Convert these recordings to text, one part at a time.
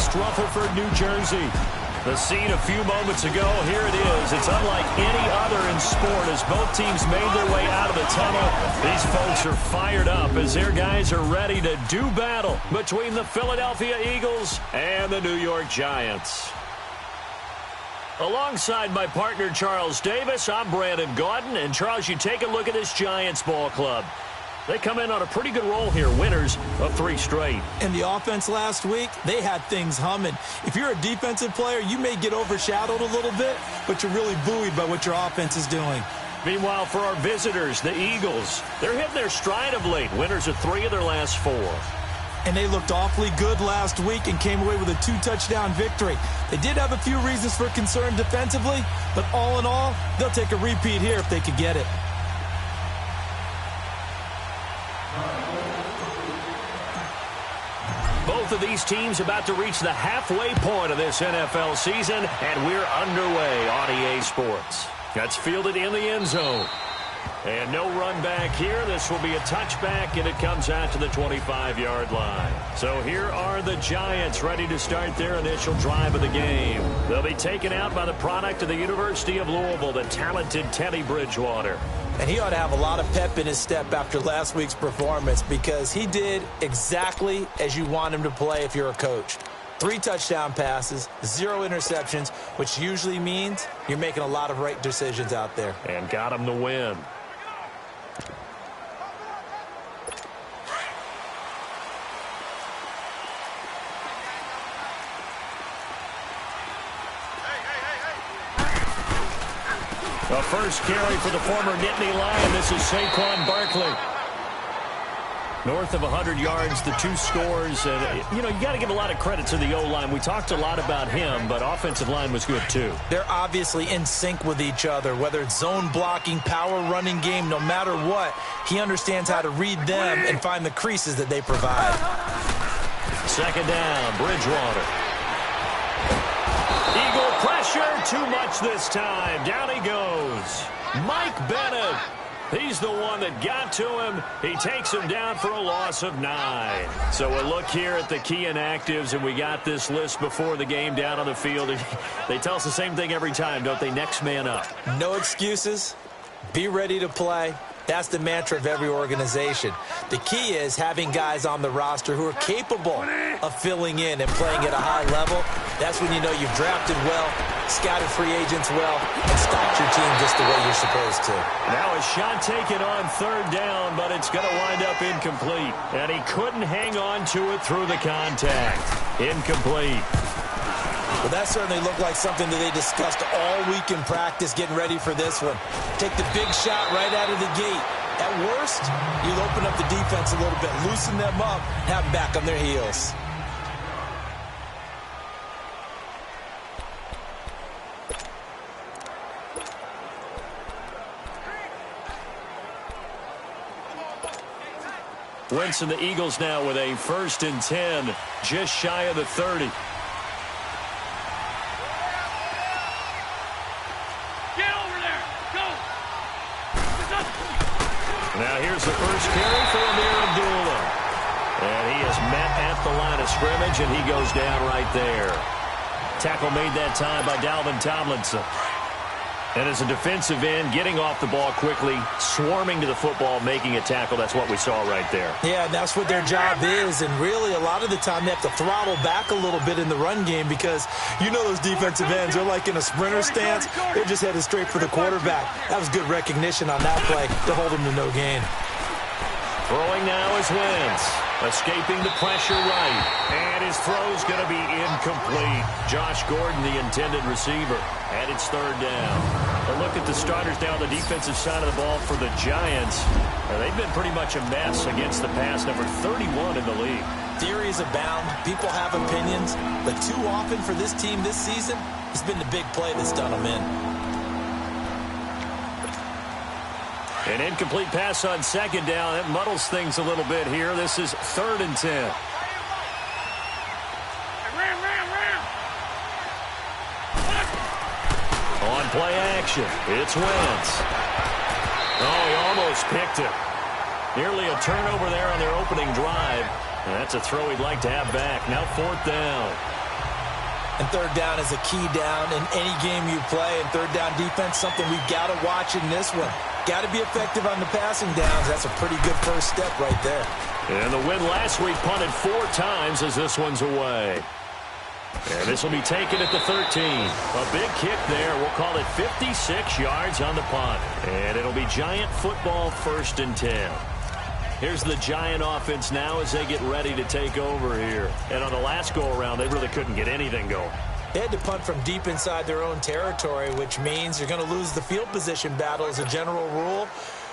East Rutherford, New Jersey. The scene a few moments ago, here it is. It's unlike any other in sport as both teams made their way out of the tunnel. These folks are fired up as their guys are ready to do battle between the Philadelphia Eagles and the New York Giants. Alongside my partner, Charles Davis, I'm Brandon Gaudin. And, Charles, you take a look at this Giants ball club. They come in on a pretty good roll here, winners of 3 straight. And the offense last week, they had things humming. If you're a defensive player, you may get overshadowed a little bit, but you're really buoyed by what your offense is doing. Meanwhile, for our visitors, the Eagles, they're hitting their stride of late. Winners of 3 of their last 4. And they looked awfully good last week and came away with a 2-touchdown victory. They did have a few reasons for concern defensively, but all in all, they'll take a repeat here if they could get it. Both of these teams about to reach the halfway point of this NFL season, and we're underway on EA Sports. That's fielded in the end zone. And no run back here. This will be a touchback, and it comes out to the 25-yard line. So here are the Giants ready to start their initial drive of the game. They'll be taken out by the product of the University of Louisville, the talented Teddy Bridgewater. And he ought to have a lot of pep in his step after last week's performance because he did exactly as you want him to play if you're a coach. 3 touchdown passes, 0 interceptions, which usually means you're making a lot of right decisions out there. And got him the win. The first carry for the former Nittany Lion. This is Saquon Barkley. North of 100 yards, the 2 scores. And, you know, you got to give a lot of credit to the O-line. We talked a lot about him, but offensive line was good too. They're obviously in sync with each other, whether it's zone blocking, power running game, no matter what. He understands how to read them and find the creases that they provide. Second down, Bridgewater. Eagle pressure, too much this time. Down he goes. Mike Bennett. He's the one that got to him. He takes him down for a loss of 9. So we'll look here at the key inactives, and we got this list before the game down on the field. They tell us the same thing every time, don't they? Next man up. No excuses. Be ready to play. That's the mantra of every organization. The key is having guys on the roster who are capable of filling in and playing at a high level. That's when you know you've drafted well, scouted free agents well, and stocked your team just the way you're supposed to. Now a shot taken on 3rd down, but it's going to wind up incomplete. And he couldn't hang on to it through the contact. Incomplete. Well, that certainly looked like something that they discussed all week in practice getting ready for this one. Take the big shot right out of the gate. At worst, you'll open up the defense a little bit, loosen them up, have them back on their heels. Wentz and the Eagles now with a 1st and 10, just shy of the 30. Now here's the first carry for Amir Abdullah. And he is met at the line of scrimmage, and he goes down right there. Tackle made that time by Dalvin Tomlinson. And as a defensive end, getting off the ball quickly, swarming to the football, making a tackle, that's what we saw right there. Yeah, that's what their job is. And really, a lot of the time, they have to throttle back a little bit in the run game because you know those defensive ends, they're like in a sprinter stance. They're just headed straight for the quarterback. That was good recognition on that play to hold him to no gain. Throwing now is Wentz. Escaping the pressure right. And his throw's going to be incomplete. Josh Gordon, the intended receiver. And it's 3rd down. A look at the starters down the defensive side of the ball for the Giants. They've been pretty much a mess against the pass, number 31 in the league. Theories abound. People have opinions. But too often for this team this season, it's been the big play that's done them in. An incomplete pass on 2nd down. It muddles things a little bit here. This is 3rd and 10. On play action, it's Wentz. Oh, he almost picked it. Nearly a turnover there on their opening drive. And that's a throw he'd like to have back. Now 4th down. And third down is a key down in any game you play. And third down defense, something we've got to watch in this one. Got to be effective on the passing downs. That's a pretty good first step right there. And the win last week punted 4 times as this one's away. And this will be taken at the 13. A big kick there. We'll call it 56 yards on the punt. And it'll be Giant football 1st and 10. Here's the Giant offense now as they get ready to take over here. And on the last go-around, they really couldn't get anything going. They had to punt from deep inside their own territory, which means you're going to lose the field position battle as a general rule.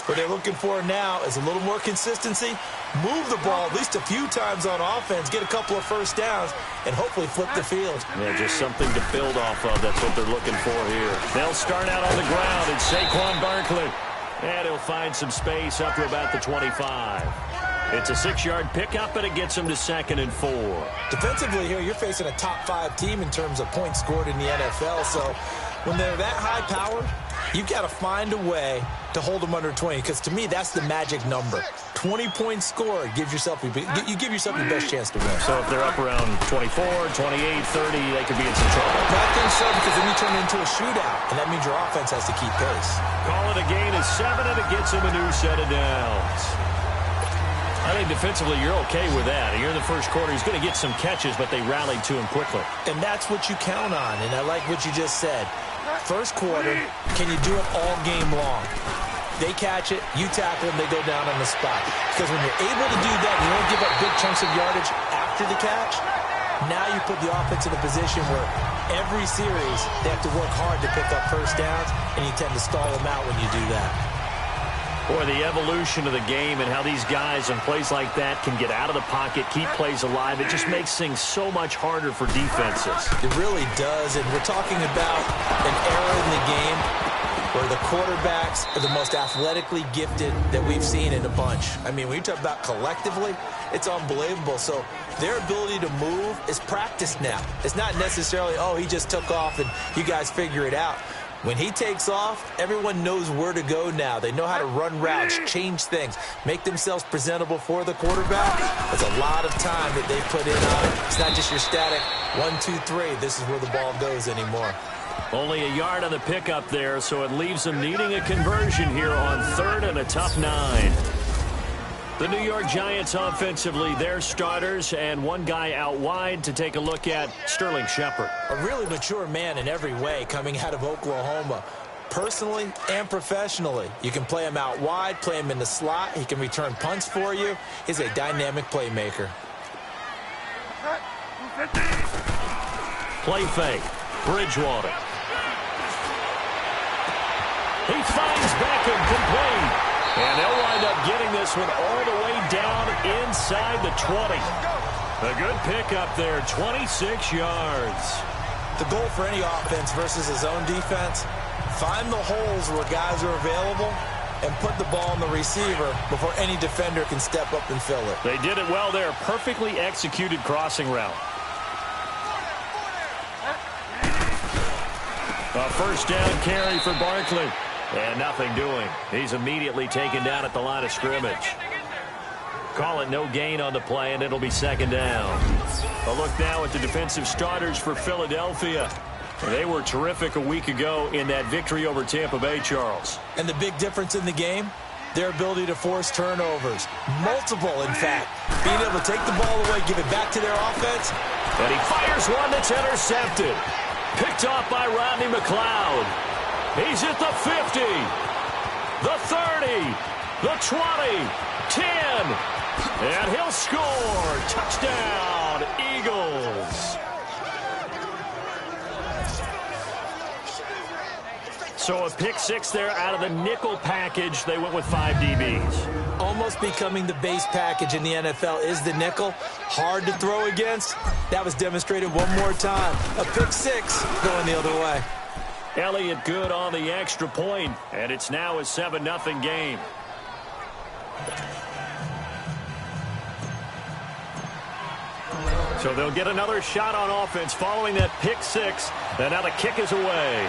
What they're looking for now is a little more consistency, move the ball at least a few times on offense, get a couple of first downs, and hopefully flip the field. Yeah, just something to build off of. That's what they're looking for here. They'll start out on the ground. It's Saquon Barkley. And he'll find some space up to about the 25. It's a 6-yard pickup, and it gets him to 2nd and 4. Defensively here, you're facing a top-5 team in terms of points scored in the NFL. So when they're that high-powered, you've got to find a way to hold them under 20, because to me, that's the magic number. 20 points scored, you give yourself your best chance to win. So if they're up around 24, 28, 30, they could be in some trouble. I think so, because then you turn it into a shootout, and that means your offense has to keep pace. Call it a gain of 7, and it gets him a new set of downs. I think defensively you're okay with that. Here in the first quarter, he's going to get some catches, but they rallied to him quickly. And that's what you count on, and I like what you just said. First quarter, can you do it all game long? They catch it, you tackle them, they go down on the spot. Because when you're able to do that, you don't give up big chunks of yardage after the catch. Now you put the offense in a position where every series they have to work hard to pick up first downs, and you tend to stall them out when you do that. Boy, the evolution of the game and how these guys in plays like that can get out of the pocket, keep plays alive, it just makes things so much harder for defenses. It really does, and we're talking about an era in the game where the quarterbacks are the most athletically gifted that we've seen in a bunch. I mean, when you talk about collectively, it's unbelievable. So their ability to move is practiced now. It's not necessarily, oh, he just took off and you guys figure it out. When he takes off, everyone knows where to go now. They know how to run routes, change things, make themselves presentable for the quarterback. There's a lot of time that they put in on it. It's not just your static 1, 2, 3. This is where the ball goes anymore. Only a yard on the pickup there, so it leaves them needing a conversion here on 3rd and a tough 9. The New York Giants offensively, their starters, and one guy out wide to take a look at, Sterling Shepard. A really mature man in every way coming out of Oklahoma. Personally and professionally, you can play him out wide, play him in the slot. He can return punts for you. He's a dynamic playmaker. Play fake. Bridgewater. He finds Beckham complete. And they'll wind up getting this one all the way down inside the 20. A good pickup there, 26 yards. The goal for any offense versus his own defense, find the holes where guys are available and put the ball on the receiver before any defender can step up and fill it. They did it well there. Perfectly executed crossing route. A first down carry for Barkley. And nothing doing. He's immediately taken down at the line of scrimmage. Call it no gain on the play, and it'll be 2nd down. A look now at the defensive starters for Philadelphia. They were terrific a week ago in that victory over Tampa Bay, Charles. And the big difference in the game? Their ability to force turnovers. Multiple, in fact. Being able to take the ball away, give it back to their offense. And he fires one that's intercepted. Picked off by Rodney McLeod. He's at the 50, the 30, the 20, 10, and he'll score. Touchdown, Eagles. So a pick 6 there out of the nickel package. They went with 5 DBs. Almost becoming the base package in the NFL is the nickel. Hard to throw against. That was demonstrated one more time. A pick 6 going the other way. Elliott good on the extra point, and it's now a 7-0 game. So they'll get another shot on offense following that pick 6, and now the kick is away.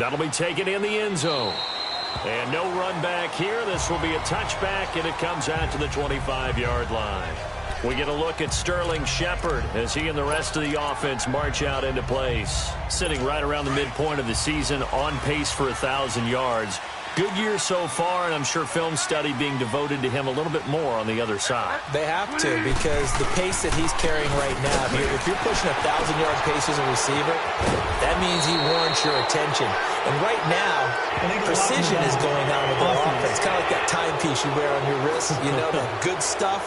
That'll be taken in the end zone. And no run back here. This will be a touchback, and it comes out to the 25-yard line. We get a look at Sterling Shepard as he and the rest of the offense march out into place. Sitting right around the midpoint of the season, on pace for 1,000 yards. Good year so far, and I'm sure film study being devoted to him a little bit more on the other side. They have to, because the pace that he's carrying right now, if you're pushing 1,000-yard pace as a receiver, that means he warrants your attention. And right now, precision is going on with the offense. Kind of like that timepiece you wear on your wrist, you know, that good stuff.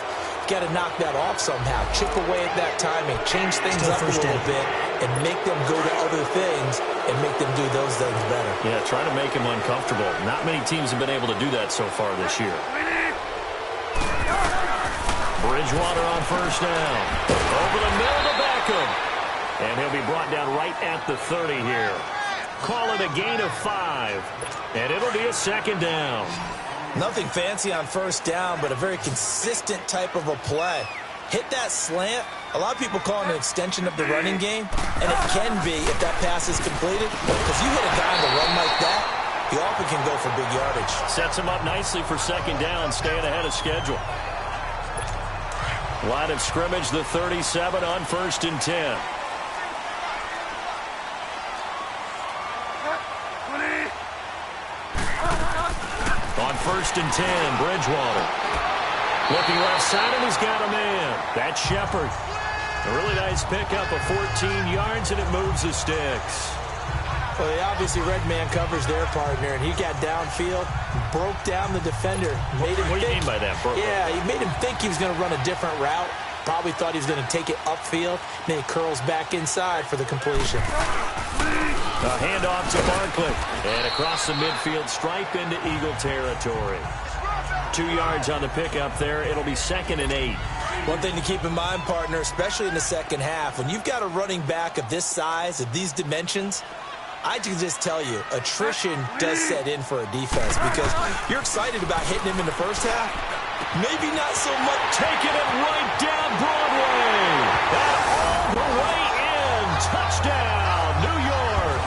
You got to knock that off somehow. Chip away at that timing, change things up a little bit, and make them go to other things and make them do those things better. Yeah, try to make him uncomfortable. Not many teams have been able to do that so far this year. Bridgewater on first down. Over the middle to Beckham. And he'll be brought down right at the 30 here. Call it a gain of 5. And it'll be a second down. Nothing fancy on first down, but a very consistent type of a play. Hit that slant. A lot of people call it an extension of the running game, and it can be if that pass is completed. Because you hit a guy on the run like that, he often can go for big yardage. Sets him up nicely for second down, staying ahead of schedule. Line of scrimmage, the 37 on first and 10. On first and 10, Bridgewater. Looking left side, and he's got a man. That's Shepard. A really nice pickup of 14 yards, and it moves the sticks. Well, they obviously red man covers their partner, and he got downfield, broke down the defender. Made him what do you think, mean by that? Yeah, he made him think he was going to run a different route. Probably thought he was going to take it upfield. Then he curls back inside for the completion. A handoff to Barkley. And across the midfield stripe into Eagle territory. 2 yards on the pickup there. It'll be second and 8. One thing to keep in mind, partner, especially in the second half, when you've got a running back of this size, of these dimensions, I can just tell you, attrition does set in for a defense because you're excited about hitting him in the first half. Maybe not so much. Taking it right down Broadway. And all the way in. Touchdown, New York.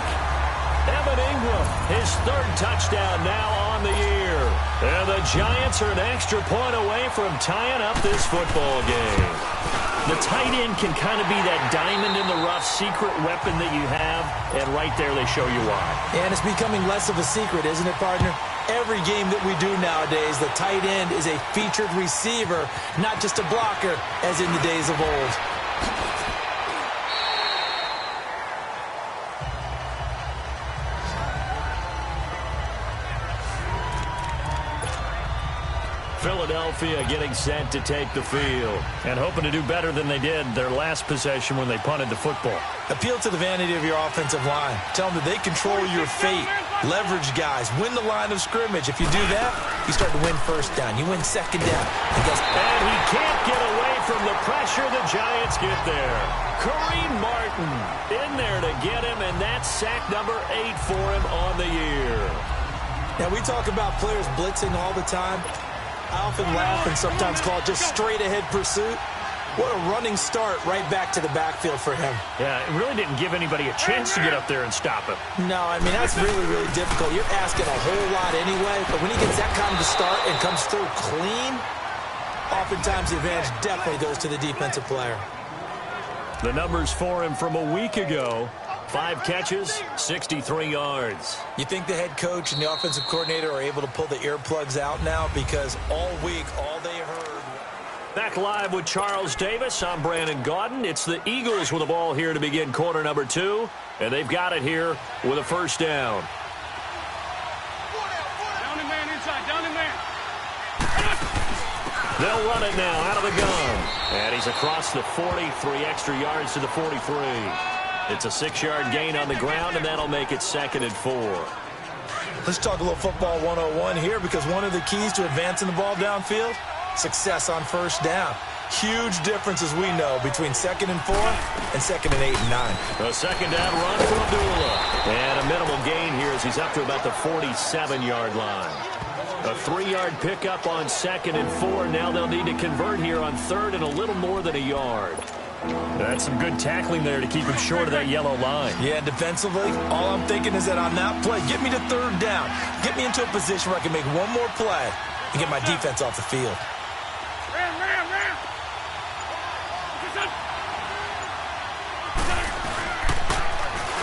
Evan Ingram, his third touchdown now on the year. And the Giants are an extra point away from tying up this football game. The tight end can kind of be that diamond in the rough secret weapon that you have, and right there they show you why. And it's becoming less of a secret, isn't it, partner? Every game that we do nowadays, the tight end is a featured receiver, not just a blocker, as in the days of old. Philadelphia getting set to take the field and hoping to do better than they did their last possession when they punted the football. Appeal to the vanity of your offensive line. Tell them that they control your fate. Leverage guys. Win the line of scrimmage. If you do that, you start to win first down. You win second down. And he can't get away from the pressure. The Giants get there. Kareem Martin in there to get him, and that's sack number 8 for him on the year. Now, we talk about players blitzing all the time. I often laugh and sometimes call it just straight-ahead pursuit. What a running start right back to the backfield for him. Yeah, it really didn't give anybody a chance to get up there and stop him. No, I mean, that's really, really difficult. You're asking a whole lot anyway, but when he gets that kind of a start and comes through clean, oftentimes the advantage definitely goes to the defensive player. The numbers for him from a week ago. 5 catches, 63 yards. You think the head coach and the offensive coordinator are able to pull the earplugs out now because all week, all they heard. Back live with Charles Davis. I'm Brandon Gaudin. It's the Eagles with the ball here to begin quarter number 2, and they've got it here with a first down. Down and man inside, down and man. They'll run it now out of the gun. And he's across the 40, 3 extra yards to the 43. It's a 6-yard gain on the ground, and that'll make it second and 4. Let's talk a little football 101 here because one of the keys to advancing the ball downfield, success on first down. Huge difference, as we know, between second and 4 and second and 8 and 9. A second down run for Abdullah. And a minimal gain here as he's up to about the 47-yard line. A 3-yard pickup on second and 4. Now they'll need to convert here on third and a little more than a yard. That's some good tackling there to keep him short of that yellow line. Yeah, defensively, all I'm thinking is that on that play, get me to third down. Get me into a position where I can make one more play and get my defense off the field.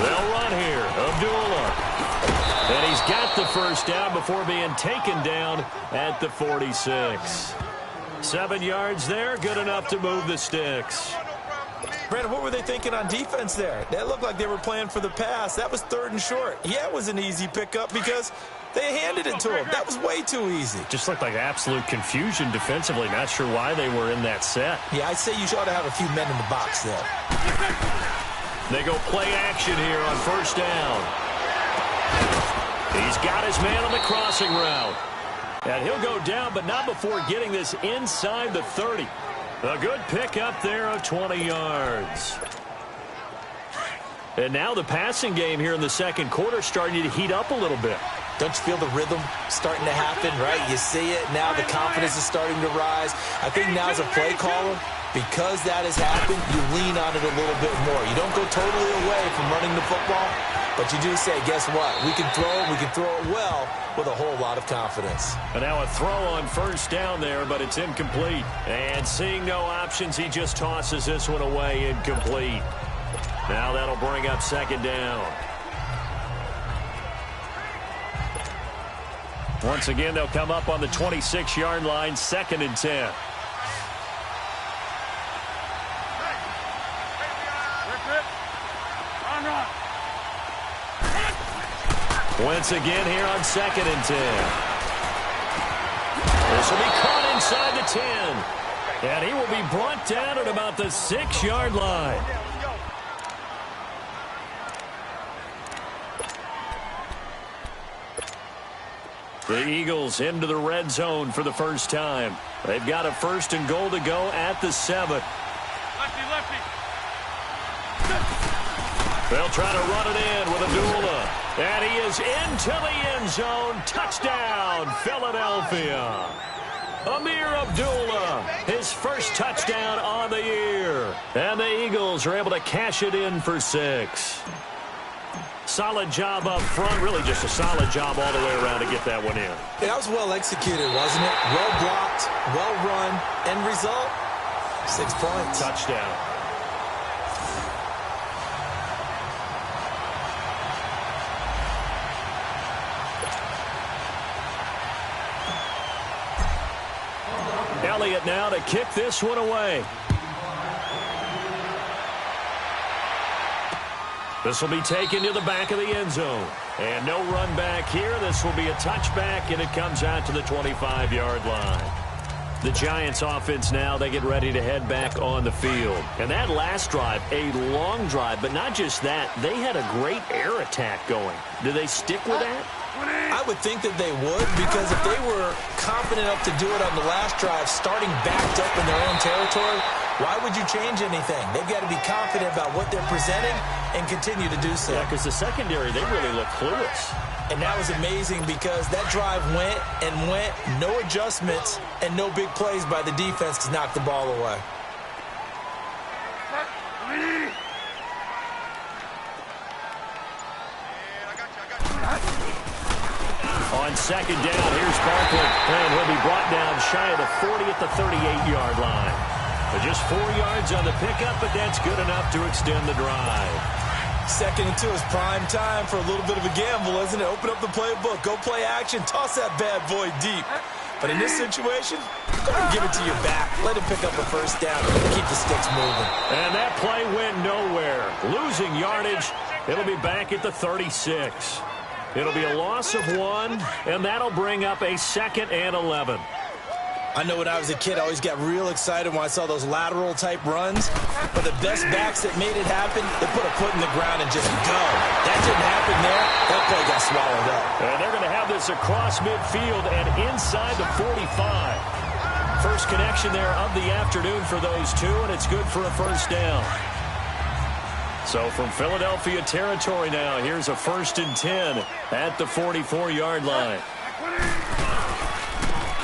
They'll run here. Abdullah. And he's got the first down before being taken down at the 46. 7 yards there, good enough to move the sticks. Brandon, what were they thinking on defense there? That looked like they were playing for the pass. That was 3rd and short. Yeah, it was an easy pickup because they handed it to him. That was way too easy. Just looked like absolute confusion defensively. Not sure why they were in that set. Yeah, I'd say you ought to have a few men in the box there. They go play action here on first down. He's got his man on the crossing route. And he'll go down, but not before getting this inside the 30. A good pickup there of 20 yards. And now the passing game here in the second quarter starting to heat up a little bit. Don't you feel the rhythm starting to happen, right? You see it. Now the confidence is starting to rise. I think now as a play caller, because that has happened, you lean on it a little bit more. You don't go totally away from running the football, but you do say, guess what? We can throw it well with a whole lot of confidence. And now a throw on first down there, but it's incomplete. And seeing no options, he just tosses this one away, incomplete. Now that'll bring up second down. Once again, they'll come up on the 26-yard line, 2nd and 10. Once again here on 2nd and 10. This will be caught inside the 10. And he will be brought down at about the 6-yard line. The Eagles into the red zone for the first time. They've got a 1st and goal to go at the 7. Lefty. They'll try to run it in with Abdullah. And he is into the end zone. Touchdown, Philadelphia. Amir Abdullah, his first touchdown on the year. And the Eagles are able to cash it in for 6. Solid job up front. Really just a solid job all the way around to get that one in. Yeah, that was well executed, wasn't it? Well blocked, well run. End result, 6 points. Touchdown. Elliott now to kick this one away. This will be taken to the back of the end zone. And no run back here. This will be a touchback, and it comes out to the 25-yard line. The Giants offense now, they get ready to head back on the field. And that last drive, a long drive, but not just that. They had a great air attack going. Do they stick with that? I would think that they would, because if they were confident enough to do it on the last drive, starting backed up in their own territory, why would you change anything? They've got to be confident about what they're presenting and continue to do so. Yeah, because the secondary, they really look clueless. And that was amazing because that drive went and went, no adjustments, and no big plays by the defense to knock the ball away. On second down, here's Barkley. And he'll be brought down shy of the 40 at the 38-yard line. But just 4 yards on the pickup, but that's good enough to extend the drive. 2nd and 2 is prime time for a little bit of a gamble, isn't it? Open up the playbook, go play action, toss that bad boy deep. But in this situation, go ahead and give it to your back. Let him pick up a first down and keep the sticks moving. And that play went nowhere. Losing yardage. It'll be back at the 36. It'll be a loss of 1, and that'll bring up a 2nd and 11. I know when I was a kid, I always got real excited when I saw those lateral-type runs. But the best backs that made it happen, they put a foot in the ground and just go. That didn't happen there. That play got swallowed up. And they're going to have this across midfield and inside the 45. First connection there of the afternoon for those two, and it's good for a first down. So from Philadelphia territory now, here's a 1st and 10 at the 44-yard line.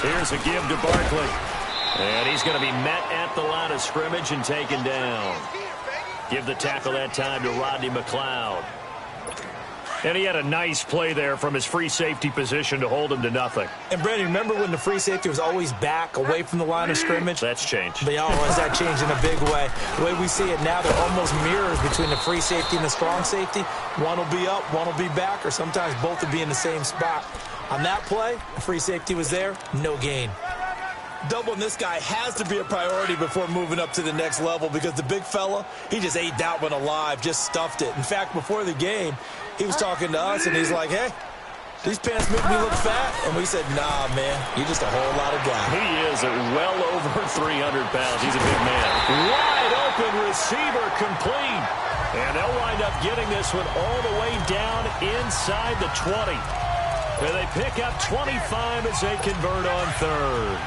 Here's a give to Barkley. And he's going to be met at the line of scrimmage and taken down. Give the tackle that time to Rodney McLeod. And he had a nice play there from his free safety position to hold him to nothing. And, Brandon, remember when the free safety was always back, away from the line of scrimmage? That's changed. But has that changed in a big way? The way we see it now, they're almost mirrors between the free safety and the strong safety. One will be up, one will be back, or sometimes both will be in the same spot. On that play, the free safety was there, no gain. Doubling this guy has to be a priority before moving up to the next level because the big fella, he just ate that one alive, just stuffed it. In fact, before the game, he was talking to us, and he's like, hey, these pants make me look fat. And we said, nah, man, you're just a whole lot of guy. He is at well over 300 pounds. He's a big man. Wide open receiver complete. And they'll wind up getting this one all the way down inside the 20. And they pick up 25 as they convert on third.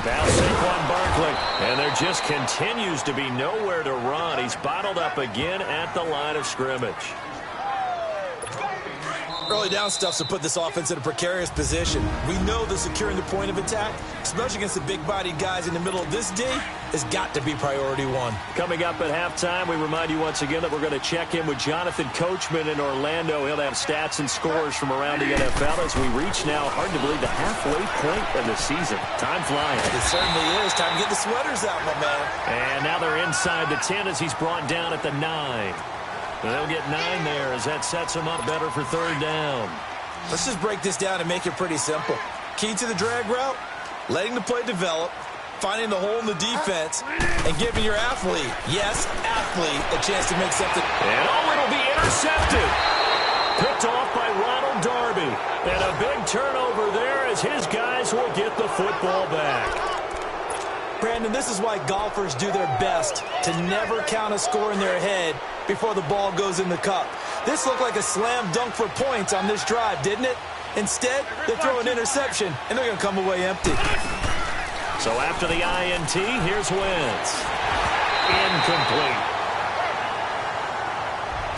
Now Saquon Barkley, and there just continues to be nowhere to run. He's bottled up again at the line of scrimmage. Early down stuff's to put this offense in a precarious position. We know that securing the point of attack, especially against the big-bodied guys in the middle of this D, has got to be priority one. Coming up at halftime, we remind you once again that we're going to check in with Jonathan Coachman in Orlando. He'll have stats and scores from around the NFL as we reach now, hard to believe, the halfway point of the season. Time flying. It certainly is. Time to get the sweaters out, my man. And now they're inside the 10 as he's brought down at the 9. They'll get 9 there as that sets him up better for third down. Let's just break this down and make it pretty simple. Key to the drag route, letting the play develop, finding the hole in the defense, and giving your athlete, yes, athlete, a chance to make something. And it'll be intercepted. Picked off by Ronald Darby. And a big turnover there as his guys will get the football back. Brandon, this is why golfers do their best to never count a score in their head before the ball goes in the cup. This looked like a slam dunk for points on this drive, didn't it? Instead, they throw an interception, and they're going to come away empty. So after the INT, here's Wentz. Incomplete.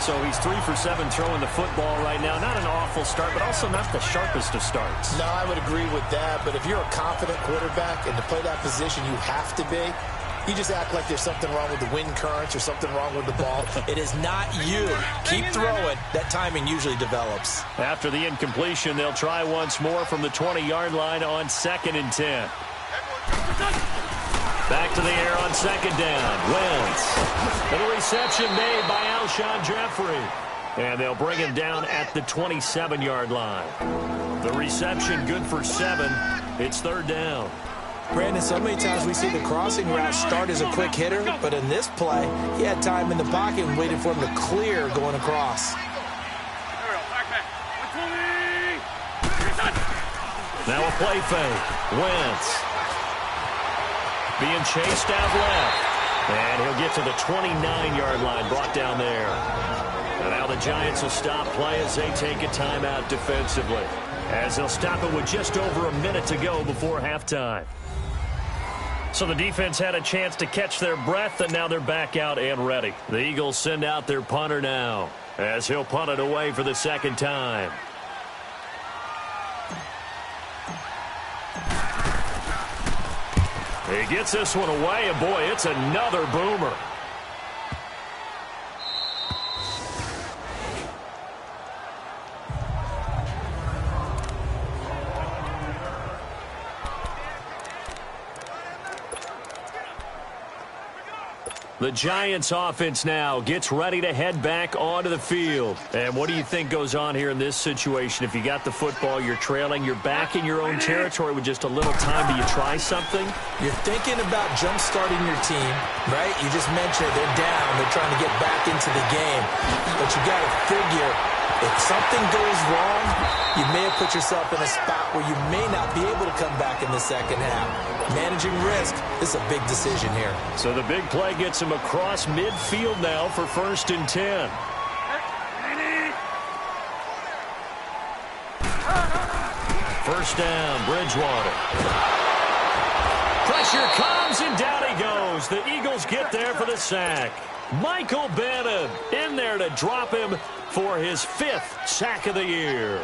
So he's 3 for 7 throwing the football right now. Not an awful start, but also not the sharpest of starts. No, I would agree with that. But if you're a confident quarterback and to play that position, you have to be. You just act like there's something wrong with the wind currents or something wrong with the ball. It is not you. Keep throwing. That timing usually develops. After the incompletion, they'll try once more from the 20-yard line on 2nd and 10. Back to the air on 2nd down. Wentz. And a reception made by Alshon Jeffrey. And they'll bring him down at the 27-yard line. The reception good for 7. It's third down. Brandon, so many times we see the crossing route start as a quick hitter, but in this play, he had time in the pocket and waited for him to clear going across. Now a play fake. Wentz. Being chased out left. And he'll get to the 29-yard line, brought down there. And now the Giants will stop play as they take a timeout defensively. As they'll stop it with just over a minute to go before halftime. So the defense had a chance to catch their breath, and now they're back out and ready. The Eagles send out their punter now, as he'll punt it away for the second time. He gets this one away, and boy, it's another boomer. The Giants offense now gets ready to head back onto the field. And what do you think goes on here in this situation? If you got the football, you're trailing, you're back in your own territory with just a little time. Do you try something? You're thinking about jump-starting your team, right? You just mentioned it. They're down. They're trying to get back into the game. But you got to figure, if something goes wrong, you may have put yourself in a spot where you may not be able to come back in the second half. Managing risk is a big decision here. So the big play gets him across midfield now for 1st and 10. First down, Bridgewater. Pressure comes, and down he goes. The Eagles get there for the sack. Michael Bennett in there to drop him for his 5th sack of the year.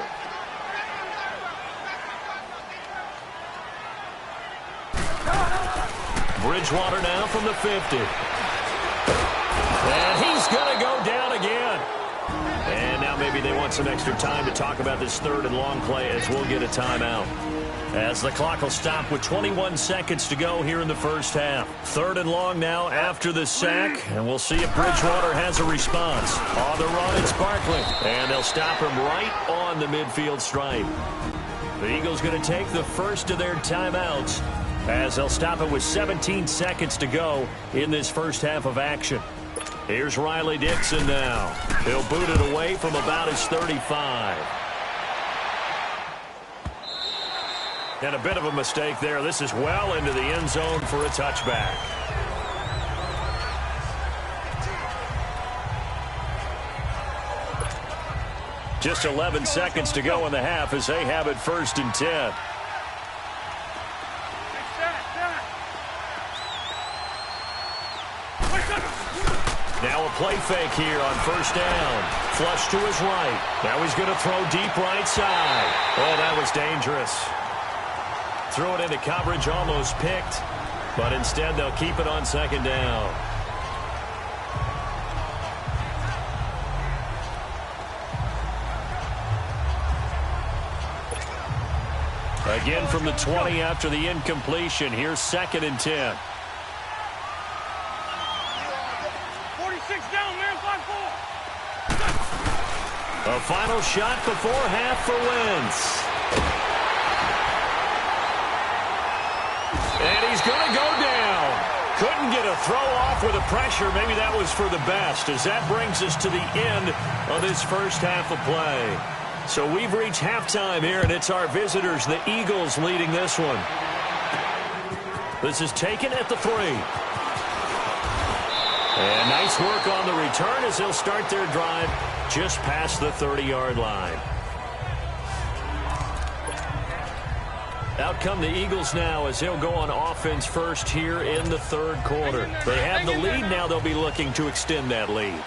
Bridgewater now from the 50. And he's going to go down again. And now maybe they want some extra time to talk about this third and long play as we'll get a timeout. As the clock will stop with 21 seconds to go here in the first half. Third and long now after the sack, and we'll see if Bridgewater has a response. On the run, it's Barkley, and they'll stop him right on the midfield stripe. The Eagles going to take the first of their timeouts as they'll stop it with 17 seconds to go in this first half of action. Here's Riley Dixon now. He'll boot it away from about his 35. And a bit of a mistake there. This is well into the end zone for a touchback. Just 11 seconds to go in the half as they have it 1st and 10. Now a play fake here on 1st down. Flush to his right. Now he's going to throw deep right side. Oh, that was dangerous. Throw it into coverage, almost picked, but instead they'll keep it on 2nd down. Again from the 20 after the incompletion. Here's 2nd and 10. 46 down, man, 5-4. A final shot before half for Wentz. And he's going to go down. Couldn't get a throw off with the pressure. Maybe that was for the best, as that brings us to the end of this first half of play. So we've reached halftime here, and it's our visitors, the Eagles, leading this one. This is taken at the 3. And nice work on the return as they'll start their drive just past the 30-yard line. Out come the Eagles now as they'll go on offense first here in the 3rd quarter. They have the lead. Now they'll be looking to extend that lead.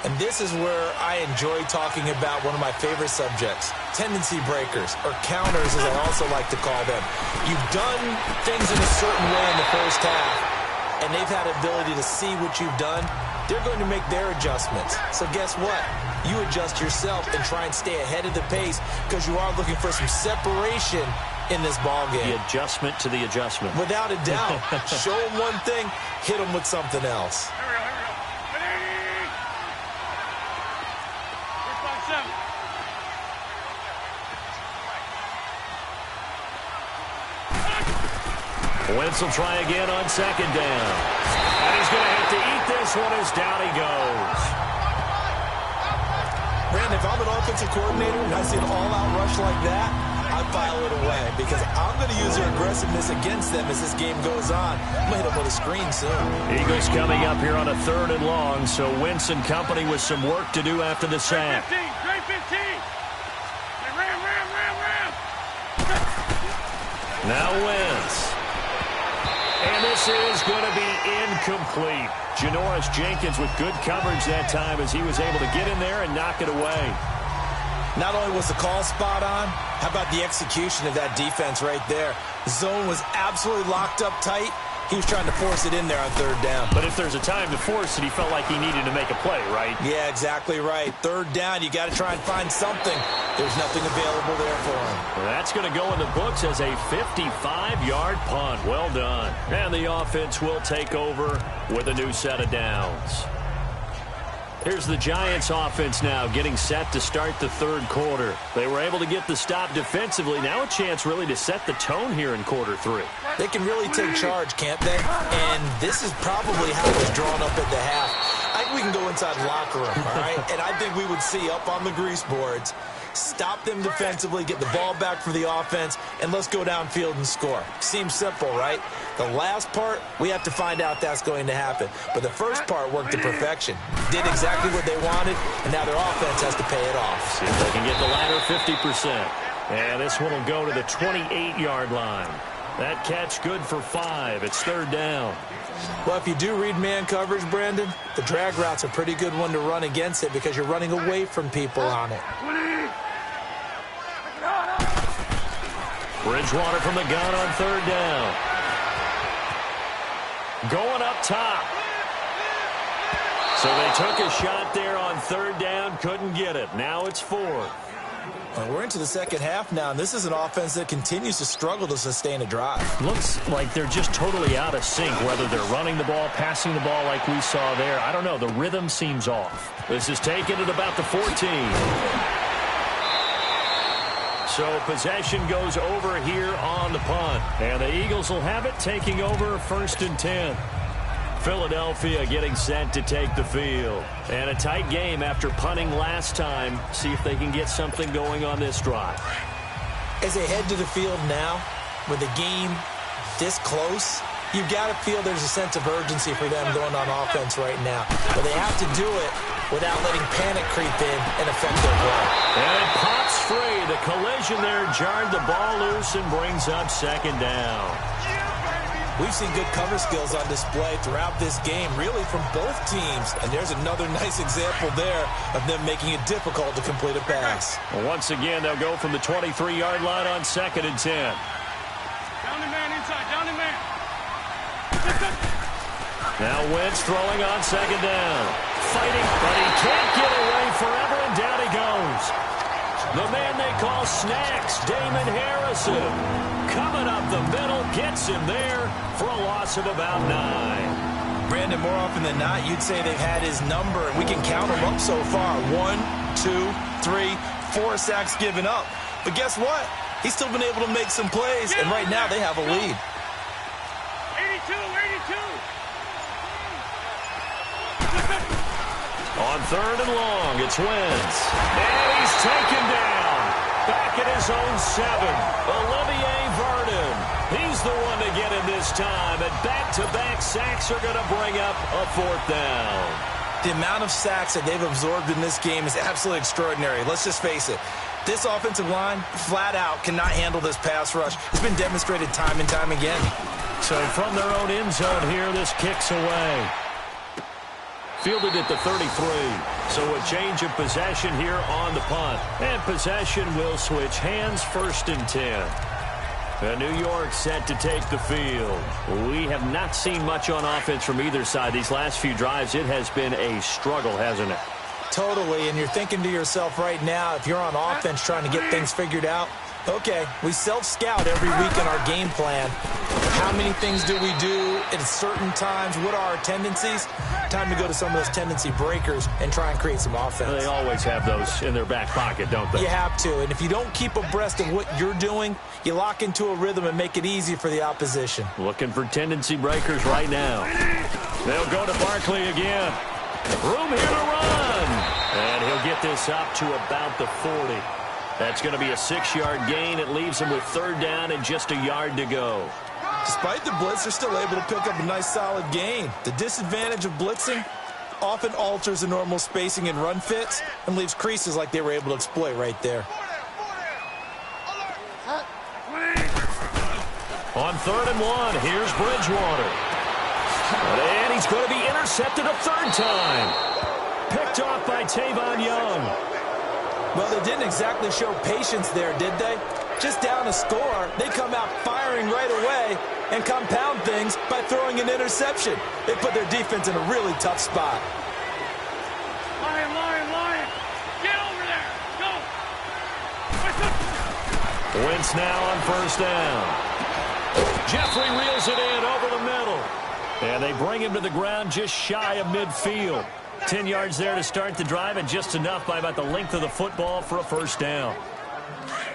And this is where I enjoy talking about one of my favorite subjects, tendency breakers, or counters as I also like to call them. You've done things in a certain way in the first half, and they've had ability to see what you've done. They're going to make their adjustments. So guess what? You adjust yourself and try and stay ahead of the pace because you are looking for some separation in this ball game. The adjustment to the adjustment. Without a doubt. Show them one thing, hit them with something else. Here we go, here we go. Ready? 3-5-7. Wentz will try again on 2nd down. And he's going to have to eat this one as down he goes. Brandon, if I'm an offensive coordinator and I see an all-out rush like that, I file it away because I'm going to use their aggressiveness against them as this game goes on. I'm going to hit them with a screen soon. Eagles coming up here on a 3rd and long, so Wentz and company with some work to do after the sack. Great 15. Hey, ram. Now Wentz. And this is going to be incomplete. Janoris Jenkins with good coverage that time as he was able to get in there and knock it away. Not only was the call spot on, how about the execution of that defense right there? The zone was absolutely locked up tight. He was trying to force it in there on 3rd down. But if there's a time to force it, he felt like he needed to make a play, right? Yeah, exactly right. 3rd down, you got to try and find something. There's nothing available there for him. Well, that's going to go in the books as a 55-yard punt. Well done. And the offense will take over with a new set of downs. Here's the Giants offense now getting set to start the 3rd quarter. They were able to get the stop defensively. Now a chance really to set the tone here in quarter 3. They can really take charge, can't they? And this is probably how it was drawn up at the half. I think we can go inside the locker room, all right? And I think we would see up on the grease boards, stop them defensively, get the ball back for the offense, and let's go downfield and score. Seems simple, right? The last part, we have to find out that's going to happen. But the first part worked to perfection. Did exactly what they wanted, and now their offense has to pay it off. See if they can get the latter 50%. And this one will go to the 28-yard line. That catch good for 5. It's 3rd down. Well, if you do read man coverage, Brandon, the drag route's a pretty good one to run against it because you're running away from people on it. Bridgewater from the gun on 3rd down. Going up top. So they took a shot there on third down, couldn't get it. Now it's fourth. Well, we're into the second half now, and this is an offense that continues to struggle to sustain a drive. Looks like they're just totally out of sync, whether they're running the ball, passing the ball like we saw there. I don't know. The rhythm seems off. This is taken at about the 14. So possession goes over here on the punt. And the Eagles will have it, taking over 1st and 10. Philadelphia getting set to take the field. And a tight game after punting last time. See if they can get something going on this drive. As they head to the field now, with the game this close, you've got to feel there's a sense of urgency for them going on offense right now. But they have to do it without letting panic creep in and affect their play. And it pops free. The collision there jarred the ball loose and brings up 2nd down. We've seen good cover skills on display throughout this game, really from both teams. And there's another nice example there of them making it difficult to complete a pass. Well, once again, they'll go from the 23-yard line on 2nd and 10. Down the man inside, down the man. Now Wentz throwing on 2nd down. Fighting, but he can't get away forever, and down he goes. The man they call Snacks, Damon Harrison, coming up the middle, gets him there for a loss of about 9. Brandon, more often than not, you'd say they've had his number, and we can count them up so far. 1, 2, 3, 4 sacks given up. But guess what? He's still been able to make some plays, and right now they have a lead. 82, 82. On 3rd and long, it's Wentz. And he's taken down. Back at his own 7. Olivier Vernon. He's the one to get him this time. And back-to-back sacks are going to bring up a 4th down. The amount of sacks that they've absorbed in this game is absolutely extraordinary. Let's just face it. This offensive line, flat out, cannot handle this pass rush. It's been demonstrated time and time again. So from their own end zone here, this kicks away. Fielded at the 33. So a change of possession here on the punt. And possession will switch hands, 1st and 10. New York set to take the field. We have not seen much on offense from either side. These last few drives, it has been a struggle, hasn't it? Totally, and you're thinking to yourself right now, if you're on offense trying to get things figured out, okay, we self-scout every week in our game plan. How many things do we do at certain times? What are our tendencies? Time to go to some of those tendency breakers and try and create some offense. They always have those in their back pocket, don't they? You have to, and if you don't keep abreast of what you're doing, you lock into a rhythm and make it easy for the opposition. Looking for tendency breakers right now. They'll go to Barkley again. Room here to run. And he'll get this up to about the 40. That's going to be a 6-yard gain. It leaves him with 3rd down and just a yard to go. Despite the blitz, they're still able to pick up a nice solid gain. The disadvantage of blitzing often alters the normal spacing and run fits and leaves creases like they were able to exploit right there. On 3rd and 1, here's Bridgewater. And he's going to be intercepted a 3rd time. Picked off by Tavon Young. Well, they didn't exactly show patience there, did they? Just down a score, they come out firing right away and compound things by throwing an interception. They put their defense in a really tough spot. Lion, lion, lion. Get over there. Go. Wentz now on 1st down. Jeffrey reels it in over the middle. And they bring him to the ground just shy of midfield. 10 yards there to start the drive, and just enough by about the length of the football for a 1st down.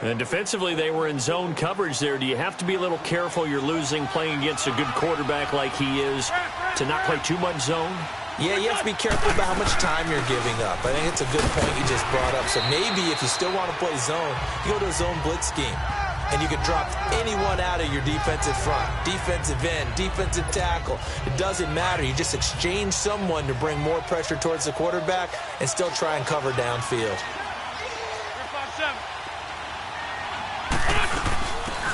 And defensively, they were in zone coverage there. Do you have to be a little careful you're losing playing against a good quarterback like he is to not play too much zone? Yeah, you have to be careful about how much time you're giving up. I think it's a good point you just brought up. So maybe if you still want to play zone, you go to a zone blitz scheme. And you can drop anyone out of your defensive front, defensive end, defensive tackle. It doesn't matter. You just exchange someone to bring more pressure towards the quarterback and still try and cover downfield.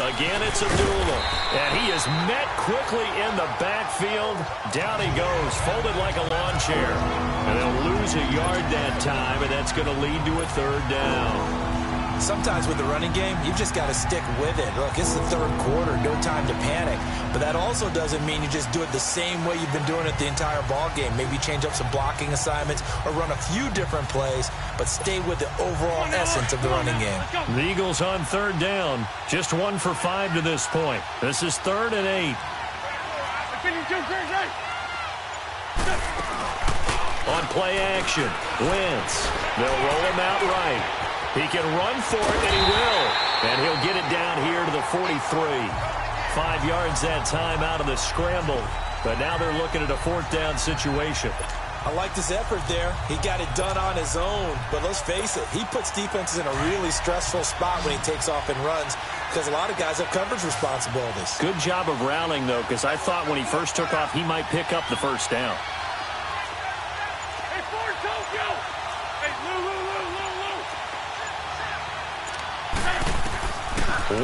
Again, it's Abdullah. And he is met quickly in the backfield. Down he goes, folded like a lawn chair. And they'll lose a yard that time, and that's going to lead to a 3rd down. Sometimes with the running game, you've just got to stick with it. Look, it's the third quarter, no time to panic. But that also doesn't mean you just do it the same way you've been doing it the entire ball game. Maybe change up some blocking assignments or run a few different plays, but stay with the overall essence of the running game. The Eagles on third down. Just 1 for 5 to this point. This is 3rd and 8. On play action, Wentz. They'll roll him out right. He can run for it, and he will. And he'll get it down here to the 43. 5 yards that time out of the scramble. But now they're looking at a 4th down situation. I like this effort there. He got it done on his own. But let's face it, he puts defenses in a really stressful spot when he takes off and runs because a lot of guys have coverage responsibilities. Good job of rallying, though, because I thought when he first took off, he might pick up the first down. Hey, Ford, Tokyo! Hey, Lou.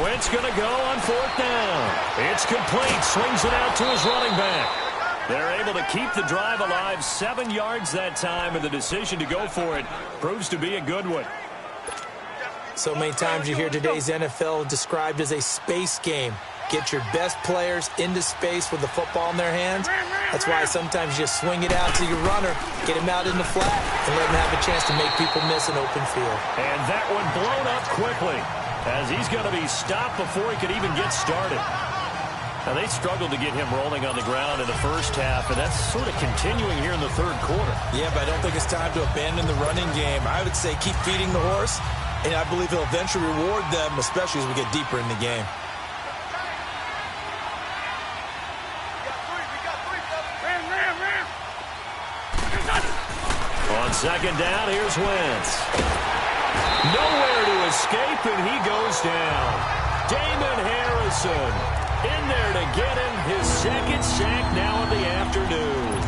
Wentz going to go on 4th down. It's complete. Swings it out to his running back. They're able to keep the drive alive. 7 yards that time, and the decision to go for it proves to be a good one. So many times you hear today's NFL described as a space game. Get your best players into space with the football in their hands. That's why sometimes you just swing it out to your runner, get him out in the flat, and let him have a chance to make people miss an open field. And that one blown up quickly, as he's going to be stopped before he could even get started. Now, they struggled to get him rolling on the ground in the first half, and that's sort of continuing here in the third quarter. Yeah, but I don't think it's time to abandon the running game. I would say keep feeding the horse, and I believe he'll eventually reward them, especially as we get deeper in the game. On 2nd down, here's Wentz. Nowhere to escape, and he goes down. Damon Harrison in there to get him his 2nd sack now of the afternoon.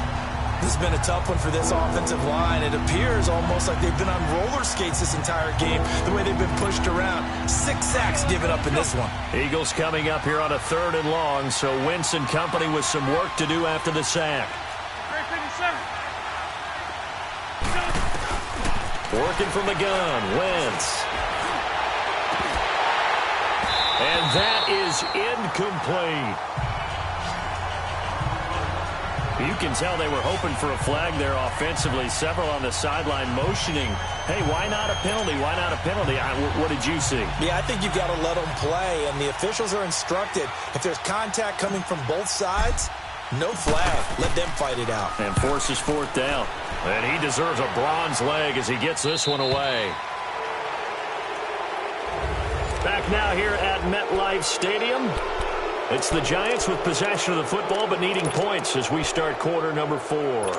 This has been a tough one for this offensive line. It appears almost like they've been on roller skates this entire game, the way they've been pushed around. 6 sacks given up in this one. Eagles coming up here on a 3rd and long, so Wentz and company with some work to do after the sack. Working from the gun, Wentz. And that is incomplete. You can tell they were hoping for a flag there offensively. Several on the sideline motioning, hey, why not a penalty? Why not a penalty? What did you see? Yeah, I think you've got to let them play, and the officials are instructed. If there's contact coming from both sides, no flag. Let them fight it out. And forces 4th down. And he deserves a bronze leg as he gets this one away. Back now here at MetLife Stadium. It's the Giants with possession of the football but needing points as we start quarter number 4.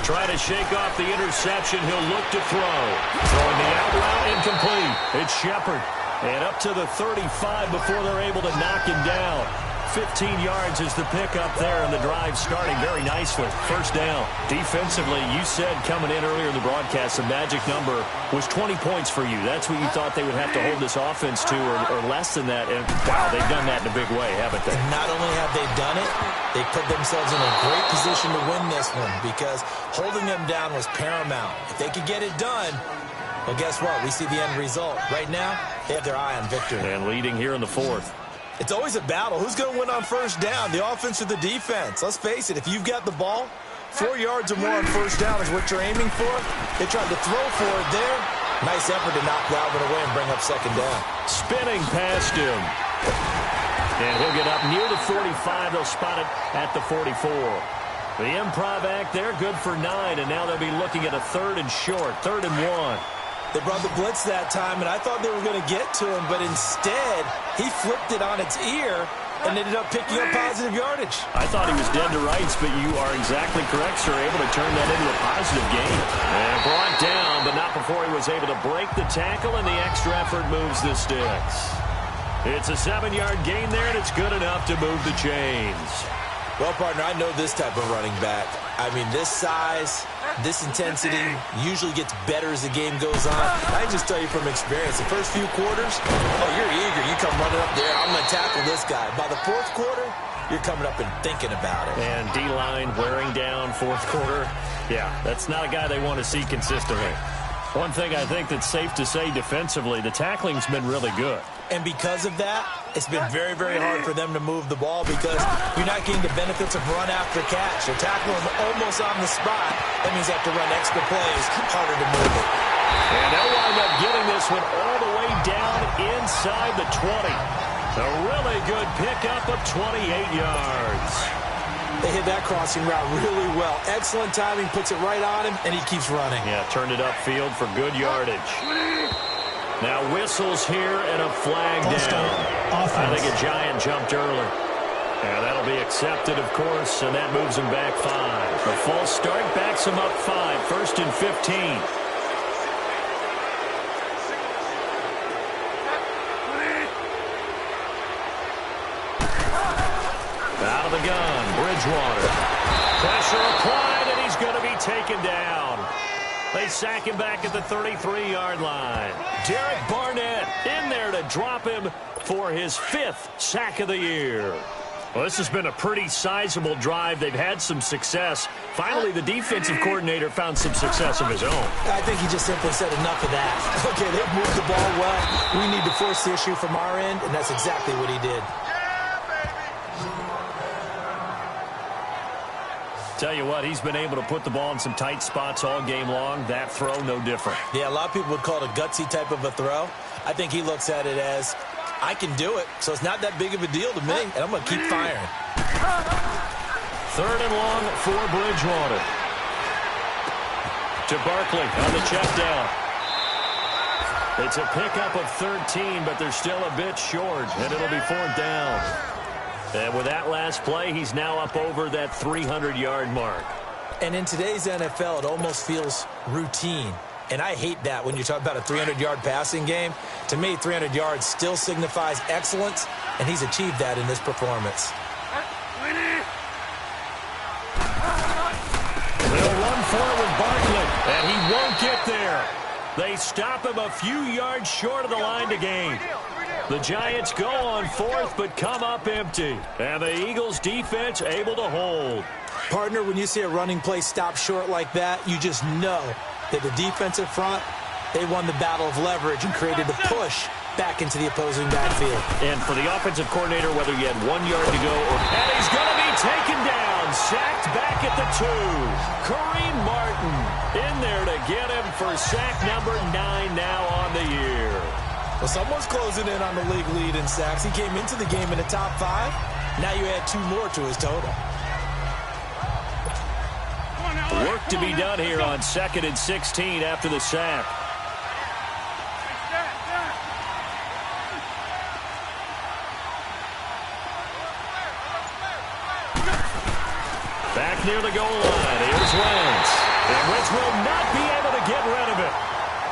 Try to shake off the interception. He'll look to throw. Throwing the out route incomplete. It's Shepard. And up to the 35 before they're able to knock him down. 15 yards is the pickup there, and the drive starting very nicely. 1st down. Defensively, you said coming in earlier in the broadcast, the magic number was 20 points for you. That's what you thought they would have to hold this offense to, or less than that. And, wow, they've done that in a big way, haven't they? Not only have they done it, they put themselves in a great position to win this one because holding them down was paramount. If they could get it done, well, guess what? We see the end result. Right now, they have their eye on victory. And leading here in the 4th. It's always a battle. Who's going to win on 1st down, the offense or the defense? Let's face it, if you've got the ball, 4 yards or more on 1st down is what you're aiming for. They tried to throw for it there. Nice effort to knock that one away and bring up 2nd down. Spinning past him. And he'll get up near the 45. They'll spot it at the 44. The improv act there, good for 9, and now they'll be looking at a 3rd and short, 3rd and 1. They brought the blitz that time, and I thought they were going to get to him, but instead, he flipped it on its ear and ended up picking up positive yardage. I thought he was dead to rights, but you are exactly correct, sir. Able to turn that into a positive gain. And brought down, but not before he was able to break the tackle, and the extra effort moves the sticks. It's a 7-yard gain there, and it's good enough to move the chains. Well, partner, I know this type of running back. I mean, this size, this intensity usually gets better as the game goes on. I can just tell you from experience, the first few quarters, oh, you're eager. You come running up there, I'm going to tackle this guy. By the 4th quarter, you're coming up and thinking about it. And D-line wearing down fourth quarter. Yeah, that's not a guy they want to see consistently. One thing I think that's safe to say defensively, the tackling's been really good. And because of that, it's been very, very hard for them to move the ball because you're not getting the benefits of run after catch. They're tackling almost on the spot. That means they have to run extra plays, harder to move it. And they'll wind up getting this one all the way down inside the 20. A really good pickup of 28 yards. They hit that crossing route really well. Excellent timing, puts it right on him, and he keeps running. Yeah, turned it upfield for good yardage. Now whistles here and a flag down. I think a Giant jumped early. Yeah, that'll be accepted, of course, and that moves him back 5. A false start backs him up 5, 1st and 15. Out of the gun, Bridgewater. Pressure applied, and he's going to be taken down. They sack him back at the 33-yard line. Derek Barnett in there to drop him for his 5th sack of the year. Well, this has been a pretty sizable drive. They've had some success. Finally, the defensive coordinator found some success of his own. I think he just simply said enough of that. Okay, they've moved the ball well. We need to force the issue from our end, and that's exactly what he did. Tell you what, he's been able to put the ball in some tight spots all game long. That throw, no different. Yeah, a lot of people would call it a gutsy type of a throw. I think he looks at it as, I can do it, so it's not that big of a deal to me, and I'm going to keep firing. 3rd and long for Bridgewater. To Barkley on the check down. It's a pickup of 13, but they're still a bit short, and it'll be 4th down. And with that last play, he's now up over that 300-yard mark. And in today's NFL, it almost feels routine. And I hate that when you talk about a 300-yard passing game. To me, 300 yards still signifies excellence, and he's achieved that in this performance. They'll run for it with Barkley, and he won't get there. They stop him a few yards short of the line to gain. The Giants go on 4th, but come up empty. And the Eagles' defense able to hold. Partner, when you see a running play stop short like that, you just know that the defensive front, they won the battle of leverage and created a push back into the opposing backfield. And for the offensive coordinator, whether you had 1 yard to go or... And he's going to be taken down, sacked back at the 2. Kareem Martin in there to get him for sack number 9 now on the year. Well, someone's closing in on the league lead in sacks. He came into the game in the top 5. Now you add 2 more to his total. Work to be done here on 2nd and 16 after the sack. Back near the goal line. Here's Wentz. And Wentz will not be able to get rid of it.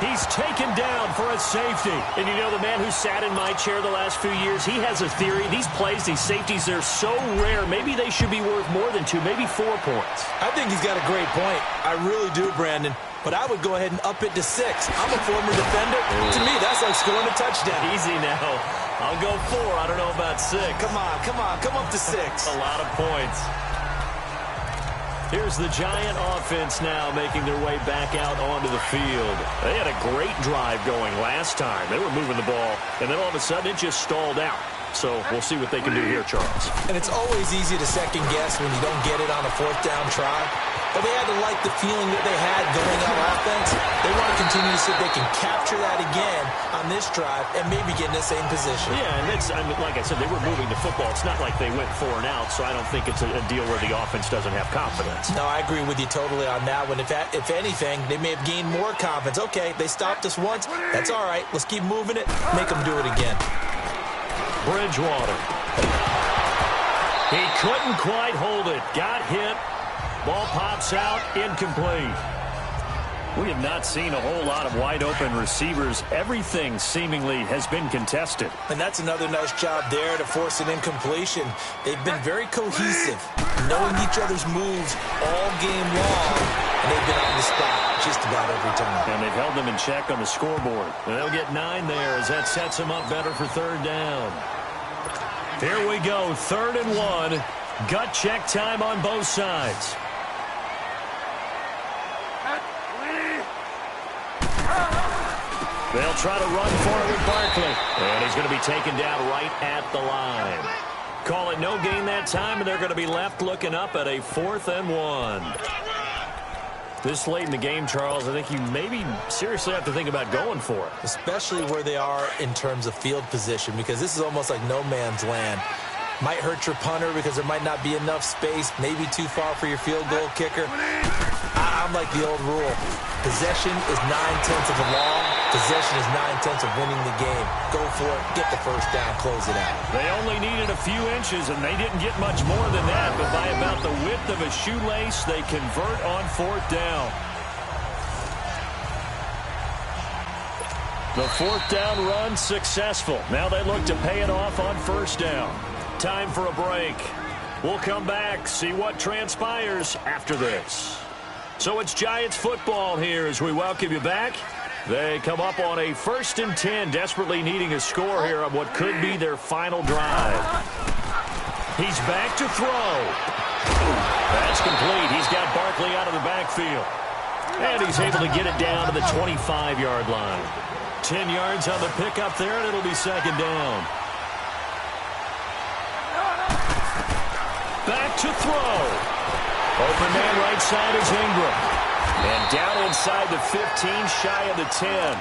He's taken down for a safety. And you know, the man who sat in my chair the last few years, he has a theory. These plays, these safeties, they're so rare. Maybe they should be worth more than 2, maybe 4 points. I think he's got a great point. I really do, Brandon. But I would go ahead and up it to 6. I'm a former defender. To me, that's like scoring a touchdown. Easy now. I'll go 4. I don't know about 6. Come on. Come up to 6. A lot of points. Here's the Giant offense now making their way back out onto the field. They had a great drive going last time. They were moving the ball, and then all of a sudden it just stalled out. So we'll see what they can do here, Charles. And it's always easy to second guess when you don't get it on a 4th down try. But they had to like the feeling that they had going on offense. They want to continue to see if they can capture that again on this drive and maybe get in the same position. Yeah, and it's, I mean, like I said, they were moving the football. It's not like they went 4 and out, so I don't think it's a deal where the offense doesn't have confidence. No, I agree with you totally on that one. If anything, they may have gained more confidence. Okay, they stopped us once. That's all right. Let's keep moving it. Make them do it again. Bridgewater. He couldn't quite hold it. Got hit. Ball pops out, incomplete. We have not seen a whole lot of wide-open receivers. Everything seemingly has been contested. And that's another nice job there to force an incompletion. They've been very cohesive, knowing each other's moves all game long, and they've been on the spot just about every time. And they've held them in check on the scoreboard. And they'll get 9 there as that sets them up better for 3rd down. Here we go, 3rd and 1. Gut check time on both sides. They'll try to run for it with Barkley. And he's going to be taken down right at the line. Call it no gain that time, and they're going to be left looking up at a 4th and 1. This late in the game, Charles, I think you maybe seriously have to think about going for it. Especially where they are in terms of field position, because this is almost like no man's land. Might hurt your punter because there might not be enough space, maybe too far for your field goal kicker. I'm like the old rule. Possession is 9/10 of the law. Possession is 9/10 of winning the game. Go for it, get the first down, close it out. They only needed a few inches, and they didn't get much more than that, but by about the width of a shoelace, they convert on 4th down. The 4th down run successful. Now they look to pay it off on 1st down. Time for a break. We'll come back, see what transpires after this. So it's Giants football here as we welcome you back. They come up on a 1st and 10, desperately needing a score here on what could be their final drive. He's back to throw. That's complete. He's got Barkley out of the backfield. And he's able to get it down to the 25-yard line. 10 yards on the pickup there, and it'll be 2nd down. Back to throw. Open man right side is Ingram. And down inside the 15, shy of the 10.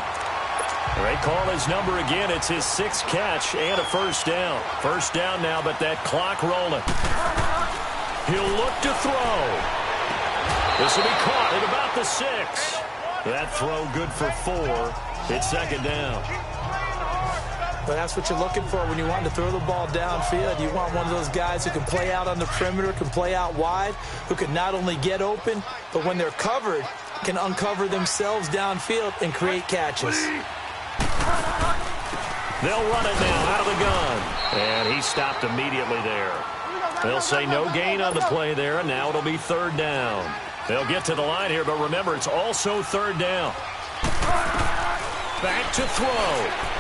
They call his number again. It's his 6th catch and a 1st down. 1st down now, but that clock rolling. He'll look to throw. This will be caught at about the 6. That throw good for 4. It's 2nd down. But that's what you're looking for when you want to throw the ball downfield. You want one of those guys who can play out on the perimeter, can play out wide, who can not only get open, but when they're covered, can uncover themselves downfield and create catches. They'll run it now out of the gun. And he stopped immediately there. They'll say no gain on the play there, and now it'll be 3rd down. They'll get to the line here, but remember, it's also 3rd down. Back to throw.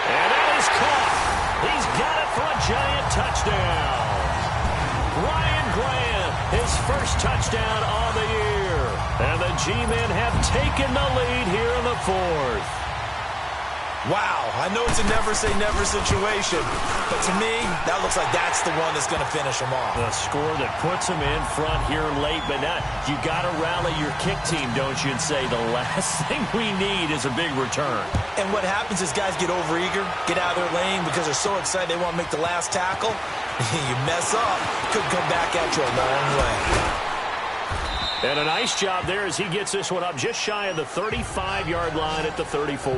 And that is caught. He's got it for a Giant touchdown. Ryan Grant, his 1st touchdown on the year. And the G-men have taken the lead here in the 4th. Wow, I know it's a never-say-never situation, but to me, that looks like that's the one that's going to finish them off. The score that puts them in front here late, but now you got to rally your kick team, don't you, and say the last thing we need is a big return. And what happens is guys get overeager, get out of their lane because they're so excited they want to make the last tackle. You mess up, could come back at you a long way. And a nice job there as he gets this one up just shy of the 35-yard line at the 34.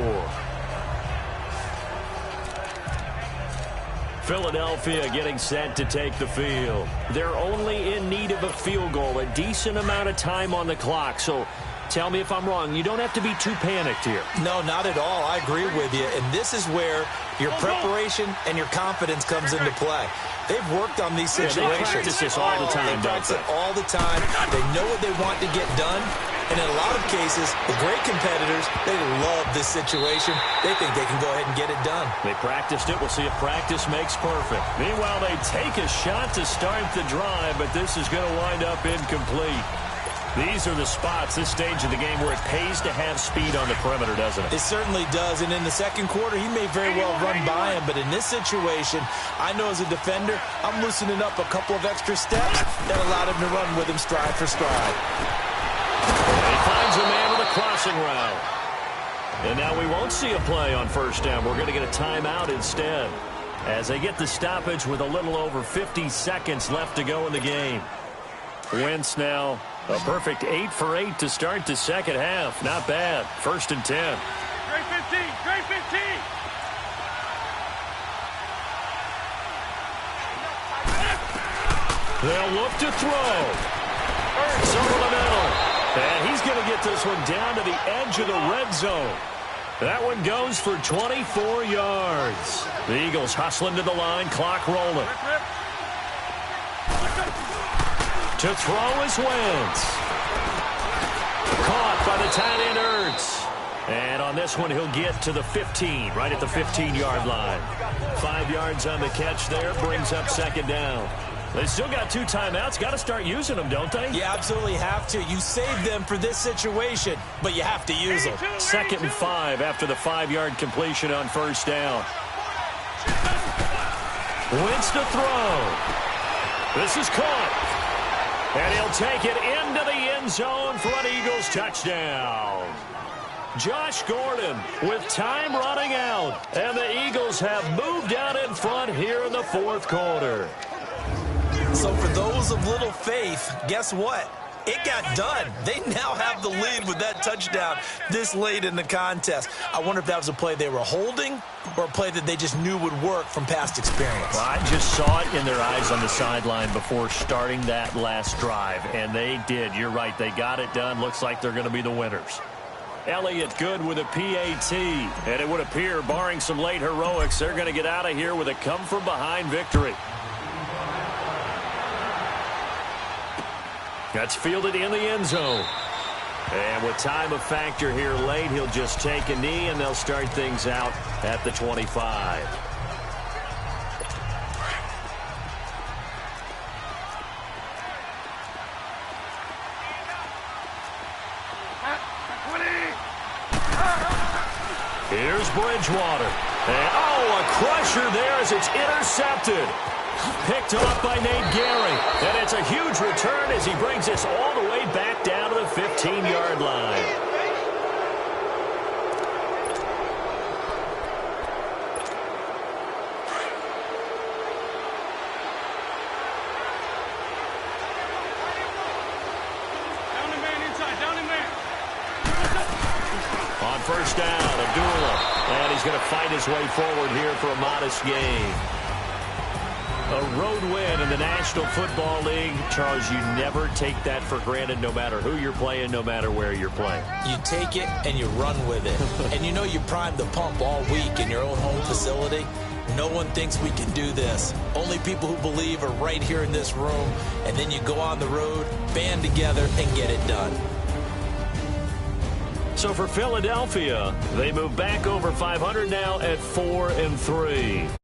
Philadelphia getting set to take the field. They're only in need of a field goal, a decent amount of time on the clock. So tell me if I'm wrong. You don't have to be too panicked here. No, not at all. I agree with you. And this is where your preparation and your confidence comes into play. They've worked on these situations. They practice this all the time, They practice it all the time. They know what they want to get done. And in a lot of cases, the great competitors, they love this situation. They think they can go ahead and get it done. They practiced it. We'll see if practice makes perfect. Meanwhile, they take a shot to start the drive, but this is going to wind up incomplete. These are the spots, this stage of the game, where it pays to have speed on the perimeter, doesn't it? It certainly does. And in the 2nd quarter, he may very well run by him. But in this situation, I know as a defender, I'm loosening up a couple of extra steps that allowed him to run with him stride for stride. And he finds a man with a crossing route. And now we won't see a play on 1st down. We're going to get a timeout instead as they get the stoppage with a little over 50 seconds left to go in the game. Wentz now a perfect 8 for 8 to start the 2nd half. Not bad. 1st and 10. Great 15. Great 15. They'll look to throw. Ertz over the middle. And he's going to get this one down to the edge of the red zone. That one goes for 24 yards. The Eagles hustling to the line, clock rolling. To throw is Wentz. Caught by the tight end Ertz. And on this one, he'll get to the 15, right at the 15-yard line. 5 yards on the catch there, brings up second down. They still got 2 timeouts. Got to start using them, don't they? You absolutely have to. You save them for this situation, but you have to use them. 2nd and 5 after the 5-yard completion on first down. Wentz to throw. This is caught. And he'll take it into the end zone for an Eagles touchdown. Josh Gordon with time running out. And the Eagles have moved out in front here in the 4th quarter. So for those of little faith, guess what? It got done. They now have the lead with that touchdown this late in the contest. I wonder if that was a play they were holding or a play that they just knew would work from past experience. Well, I just saw it in their eyes on the sideline before starting that last drive, and they did. You're right. They got it done. Looks like they're going to be the winners. Elliott good with a PAT, and it would appear, barring some late heroics, they're going to get out of here with a come-from-behind victory. That's fielded in the end zone. And with time of factor here late, he'll just take a knee, and they'll start things out at the 25. Here's Bridgewater. And, a crusher there as it's intercepted. Picked off by Nate Gehring. And it's a huge return as he brings this all the way back down to the 15-yard line. Down the man inside. Down the man. On first down, Abdullah. And he's going to fight his way forward here for a modest gain. A road win in the National Football League. Charles, you never take that for granted no matter who you're playing, no matter where you're playing. You take it and you run with it. And you know you primed the pump all week in your own home facility. No one thinks we can do this. Only people who believe are right here in this room. And then you go on the road, band together, and get it done. So for Philadelphia, they move back over 500 now at 4-3.